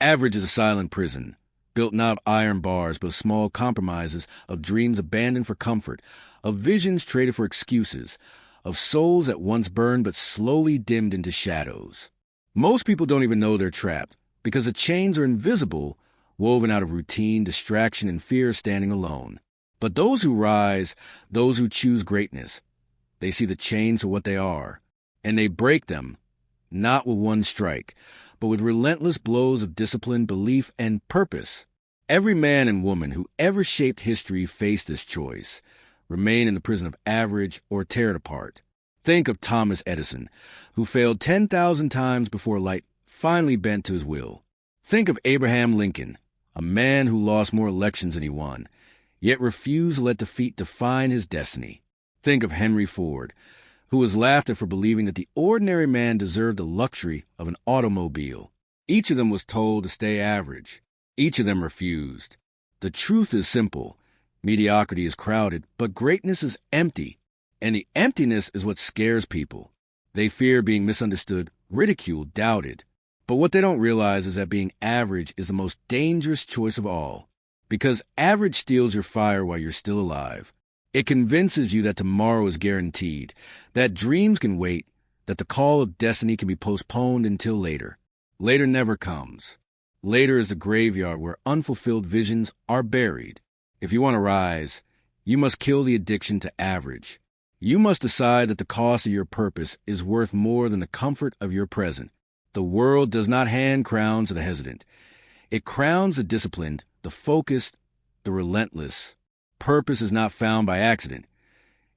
Average is a silent prison, built not of iron bars, but of small compromises, of dreams abandoned for comfort, of visions traded for excuses, of souls that once burned but slowly dimmed into shadows. Most people don't even know they're trapped, because the chains are invisible, woven out of routine, distraction, and fear of standing alone. But those who rise, those who choose greatness, they see the chains for what they are, and they break them, not with one strike, but with relentless blows of discipline, belief, and purpose. Every man and woman who ever shaped history faced this choice: remain in the prison of average or tear it apart. Think of Thomas Edison, who failed 10,000 times before light finally bent to his will. Think of Abraham Lincoln, a man who lost more elections than he won, yet refused to let defeat define his destiny. Think of Henry Ford, who was laughed at for believing that the ordinary man deserved the luxury of an automobile. Each of them was told to stay average. Each of them refused. The truth is simple. Mediocrity is crowded, but greatness is empty. And the emptiness is what scares people. They fear being misunderstood, ridiculed, doubted. But what they don't realize is that being average is the most dangerous choice of all. Because average steals your fire while you're still alive. It convinces you that tomorrow is guaranteed, that dreams can wait, that the call of destiny can be postponed until later. Later never comes. Later is the graveyard where unfulfilled visions are buried. If you want to rise, you must kill the addiction to average. You must decide that the cost of your purpose is worth more than the comfort of your present. The world does not hand crowns to the hesitant. It crowns the disciplined, the focused, the relentless. Purpose is not found by accident.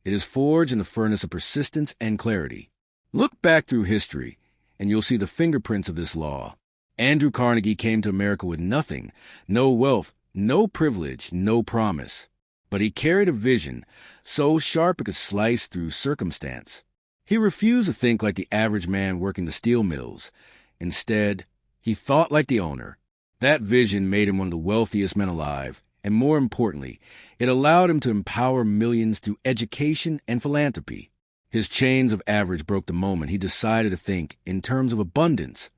It is forged in the furnace of persistence and clarity. Look back through history, and you'll see the fingerprints of this law. Andrew Carnegie came to America with nothing, no wealth, no privilege, no promise. But he carried a vision so sharp it could slice through circumstance. He refused to think like the average man working the steel mills. Instead, he thought like the owner. That vision made him one of the wealthiest men alive, and more importantly, it allowed him to empower millions through education and philanthropy. His chains of average broke the moment he decided to think in terms of abundance,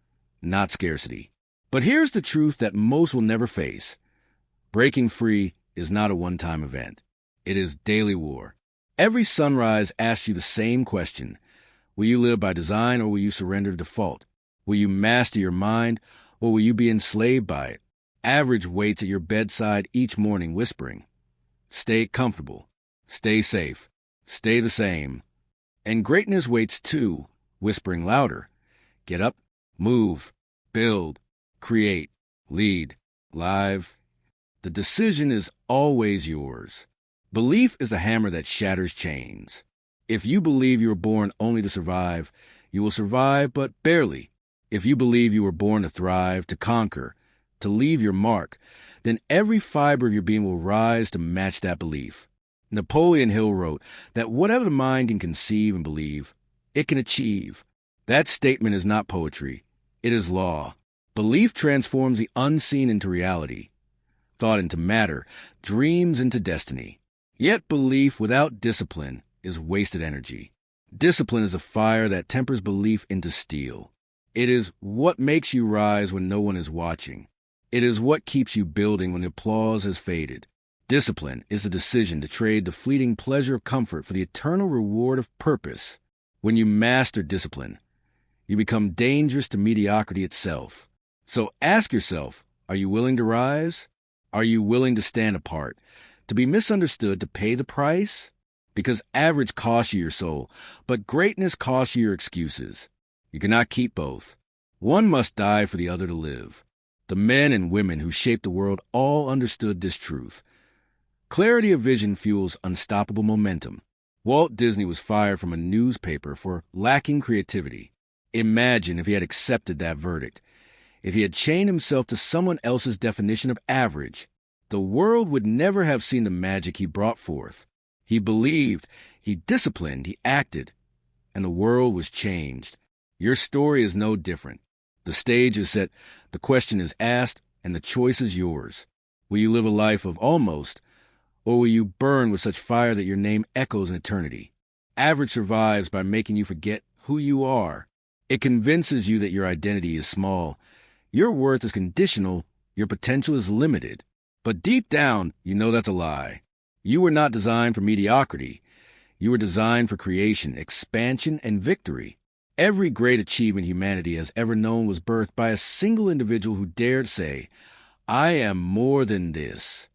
not scarcity. But here's the truth that most will never face. Breaking free is not a one-time event. It is daily war. Every sunrise asks you the same question. Will you live by design, or will you surrender to default? Will you master your mind, or will you be enslaved by it? Average waits at your bedside each morning whispering, "Stay comfortable, stay safe, stay the same." And greatness waits too, whispering louder, "Get up, move, build, create, lead, live." The decision is always yours. Belief is the hammer that shatters chains. If you believe you were born only to survive, you will survive, but barely. If you believe you were born to thrive, to conquer, to leave your mark, then every fiber of your being will rise to match that belief. Napoleon Hill wrote that whatever the mind can conceive and believe, it can achieve. That statement is not poetry. It is law. Belief transforms the unseen into reality, thought into matter, dreams into destiny. Yet belief without discipline is wasted energy. Discipline is a fire that tempers belief into steel. It is what makes you rise when no one is watching. It is what keeps you building when the applause has faded. Discipline is a decision to trade the fleeting pleasure of comfort for the eternal reward of purpose. When you master discipline, you become dangerous to mediocrity itself. So ask yourself, are you willing to rise? Are you willing to stand apart, to be misunderstood, to pay the price? Because average costs you your soul, but greatness costs you your excuses. You cannot keep both. One must die for the other to live. The men and women who shaped the world all understood this truth. Clarity of vision fuels unstoppable momentum. Walt Disney was fired from a newspaper for lacking creativity. Imagine if he had accepted that verdict. If he had chained himself to someone else's definition of average, the world would never have seen the magic he brought forth. He believed, he disciplined, he acted, and the world was changed. Your story is no different. The stage is set, the question is asked, and the choice is yours. Will you live a life of almost, or will you burn with such fire that your name echoes in eternity? Average survives by making you forget who you are. It convinces you that your identity is small, Your worth is conditional, your potential is limited. But deep down, you know that's a lie. You were not designed for mediocrity. You were designed for creation, expansion, and victory. Every great achievement humanity has ever known was birthed by a single individual who dared say, I am more than this.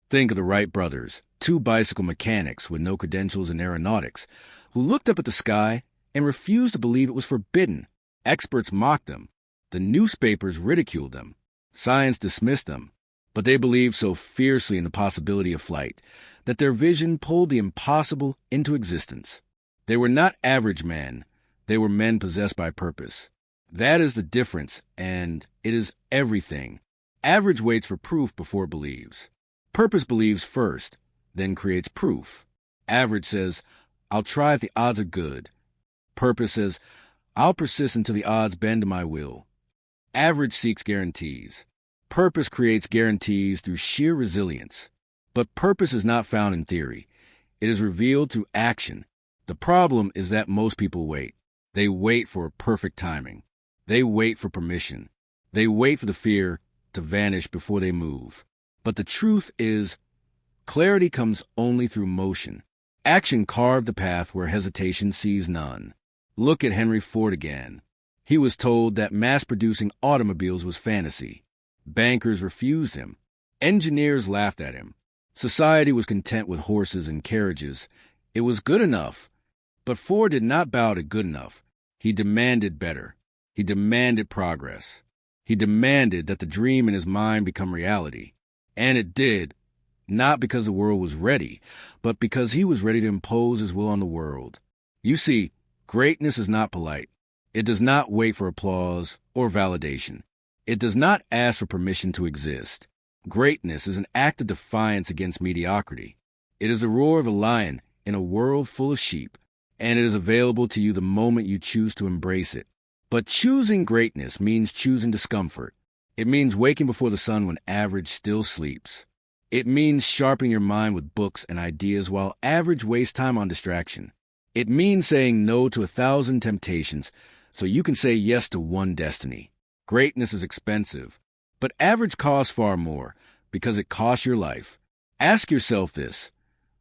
Think of the Wright brothers, two bicycle mechanics with no credentials in aeronautics, who looked up at the sky and refused to believe it was forbidden. Experts mocked them. The newspapers ridiculed them. Science dismissed them. But they believed so fiercely in the possibility of flight that their vision pulled the impossible into existence. They were not average men. They were men possessed by purpose. That is the difference, and it is everything. Average waits for proof before it believes. Purpose believes first, then creates proof. Average says, I'll try if the odds are good. Purpose says, I'll persist until the odds bend to my will. Average seeks guarantees. Purpose creates guarantees through sheer resilience. But purpose is not found in theory. It is revealed through action. The problem is that most people wait. They wait for perfect timing. They wait for permission. They wait for the fear to vanish before they move. But the truth is, clarity comes only through motion. Action carved the path where hesitation sees none. Look at Henry Ford again. He was told that mass-producing automobiles was fantasy. Bankers refused him. Engineers laughed at him. Society was content with horses and carriages. It was good enough. But Ford did not bow to good enough. He demanded better. He demanded progress. He demanded that the dream in his mind become reality. And it did, not because the world was ready, but because he was ready to impose his will on the world. You see, greatness is not polite. It does not wait for applause or validation. It does not ask for permission to exist. Greatness is an act of defiance against mediocrity. It is the roar of a lion in a world full of sheep, and it is available to you the moment you choose to embrace it. But choosing greatness means choosing discomfort. It means waking before the sun when average still sleeps. It means sharpening your mind with books and ideas while average wastes time on distraction. It means saying no to 1,000 temptations so you can say yes to one destiny. Greatness is expensive, but average costs far more because it costs your life. Ask yourself this.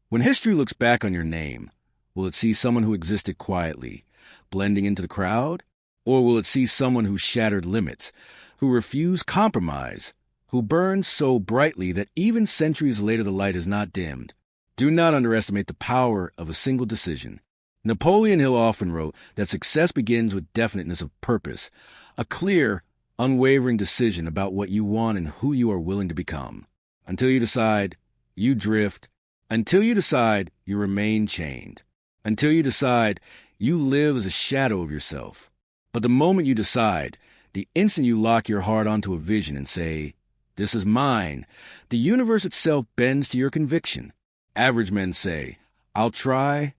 When history looks back on your name, will it see someone who existed quietly, blending into the crowd? Or will it see someone who shattered limits, who refused compromise, who burned so brightly that even centuries later the light is not dimmed? Do not underestimate the power of a single decision. Napoleon Hill often wrote that success begins with definiteness of purpose, a clear, unwavering decision about what you want and who you are willing to become. Until you decide, you drift. Until you decide, you remain chained. Until you decide, you live as a shadow of yourself. But the moment you decide, the instant you lock your heart onto a vision and say, this is mine, the universe itself bends to your conviction. Average men say, I'll try.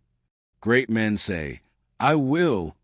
Great men say, I will.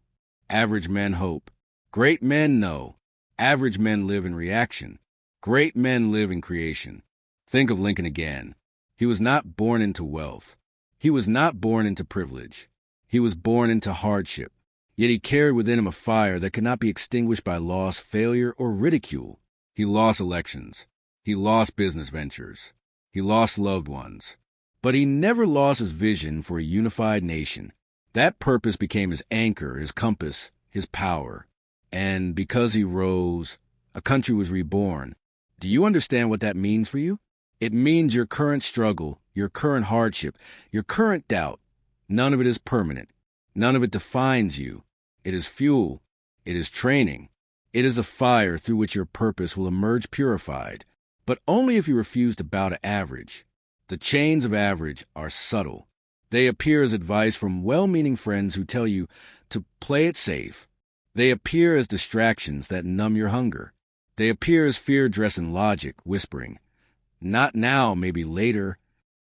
Average men hope. Great men know. Average men live in reaction. Great men live in creation. Think of Lincoln again. He was not born into wealth. He was not born into privilege. He was born into hardship. Yet he carried within him a fire that could not be extinguished by loss, failure, or ridicule. He lost elections. He lost business ventures. He lost loved ones. But he never lost his vision for a unified nation. That purpose became his anchor, his compass, his power. And because he rose, a country was reborn. Do you understand what that means for you? It means your current struggle, your current hardship, your current doubt. None of it is permanent. None of it defines you. It is fuel. It is training. It is a fire through which your purpose will emerge purified. But only if you refuse to bow to average. The chains of average are subtle. They appear as advice from well-meaning friends who tell you to play it safe. They appear as distractions that numb your hunger. They appear as fear dressed in logic, whispering, not now, maybe later.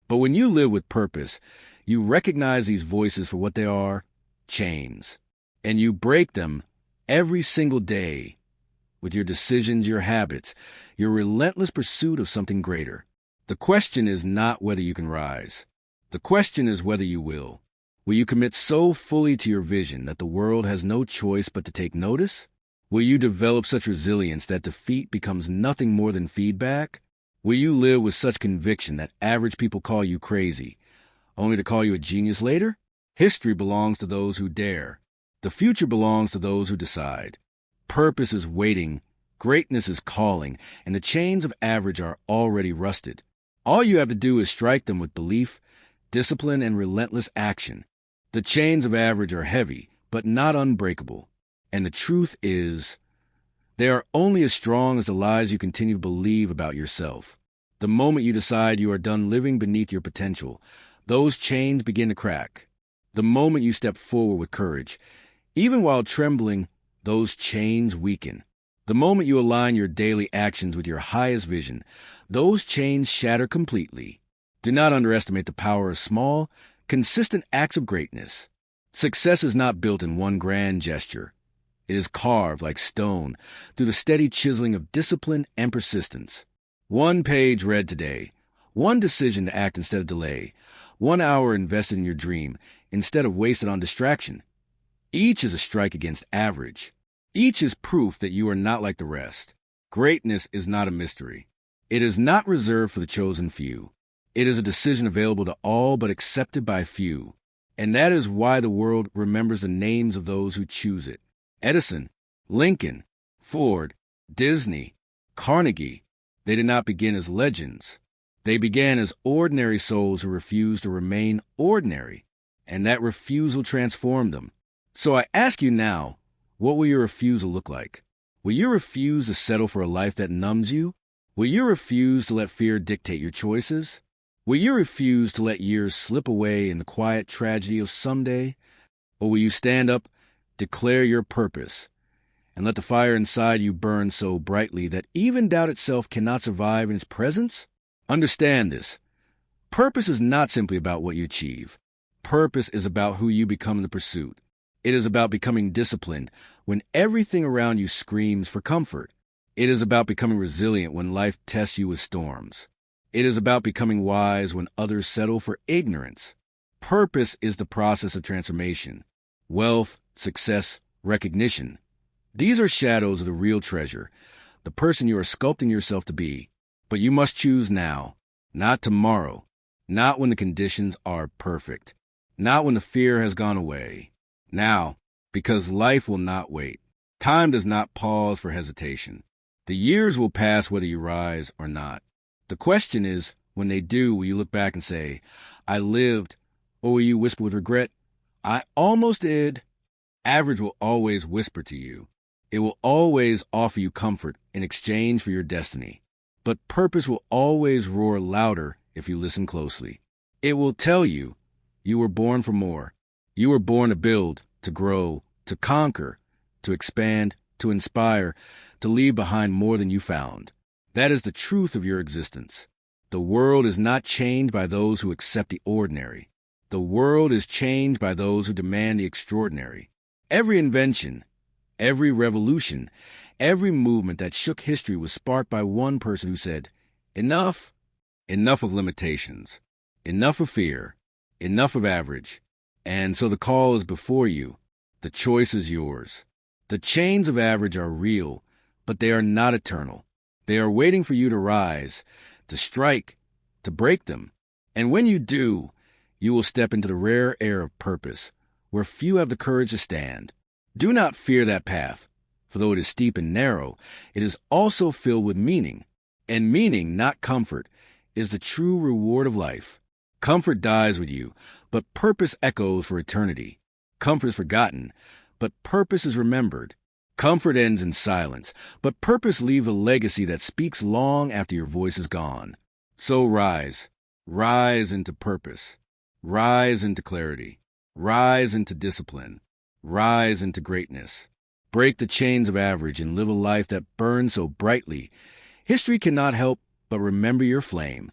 But when you live with purpose, you recognize these voices for what they are, chains. And you break them every single day with your decisions, your habits, your relentless pursuit of something greater. The question is not whether you can rise. The question is whether you will. Will you commit so fully to your vision that the world has no choice but to take notice? Will you develop such resilience that defeat becomes nothing more than feedback? Will you live with such conviction that average people call you crazy, only to call you a genius later? History belongs to those who dare. The future belongs to those who decide. Purpose is waiting, greatness is calling, and the chains of average are already rusted. All you have to do is strike them with belief, discipline, and relentless action. The chains of average are heavy, but not unbreakable. And the truth is, they are only as strong as the lies you continue to believe about yourself. The moment you decide you are done living beneath your potential, those chains begin to crack. The moment you step forward with courage, even while trembling, those chains weaken. The moment you align your daily actions with your highest vision, those chains shatter completely. Do not underestimate the power of small, consistent acts of greatness. Success is not built in one grand gesture. It is carved like stone through the steady chiseling of discipline and persistence. One page read today, one decision to act instead of delay, 1 hour invested in your dream instead of wasted on distraction. Each is a strike against average. Each is proof that you are not like the rest. Greatness is not a mystery. It is not reserved for the chosen few. It is a decision available to all but accepted by few. And that is why the world remembers the names of those who choose it. Edison, Lincoln, Ford, Disney, Carnegie. They did not begin as legends. They began as ordinary souls who refused to remain ordinary, and that refusal transformed them. So I ask you now, what will your refusal look like? Will you refuse to settle for a life that numbs you? Will you refuse to let fear dictate your choices? Will you refuse to let years slip away in the quiet tragedy of someday? Or will you stand up, declare your purpose, and let the fire inside you burn so brightly that even doubt itself cannot survive in its presence? Understand this. Purpose is not simply about what you achieve. Purpose is about who you become in the pursuit. It is about becoming disciplined when everything around you screams for comfort. It is about becoming resilient when life tests you with storms. It is about becoming wise when others settle for ignorance. Purpose is the process of transformation. Wealth, success, recognition. These are shadows of the real treasure, the person you are sculpting yourself to be. But you must choose now, not tomorrow, not when the conditions are perfect, not when the fear has gone away. Now, because life will not wait. Time does not pause for hesitation. The years will pass whether you rise or not. The question is, when they do, will you look back and say, I lived, or will you whisper with regret, I almost did? Average will always whisper to you. It will always offer you comfort in exchange for your destiny. But purpose will always roar louder if you listen closely. It will tell you, you were born for more. You were born to build, to grow, to conquer, to expand, to inspire, to leave behind more than you found. That is the truth of your existence. The world is not changed by those who accept the ordinary. The world is changed by those who demand the extraordinary. Every invention, every revolution, every movement that shook history was sparked by one person who said, enough, enough of limitations, enough of fear, enough of average. And so the call is before you. The choice is yours. The chains of average are real, but they are not eternal. They are waiting for you to rise, to strike, to break them. And when you do, you will step into the rare air of purpose, where few have the courage to stand. Do not fear that path, for though it is steep and narrow, it is also filled with meaning. And meaning, not comfort, is the true reward of life. Comfort dies with you, but purpose echoes for eternity. Comfort is forgotten, but purpose is remembered. Comfort ends in silence, but purpose leaves a legacy that speaks long after your voice is gone. So rise. Rise into purpose. Rise into clarity. Rise into discipline. Rise into greatness. Break the chains of average and live a life that burns so brightly. History cannot help but remember your flame.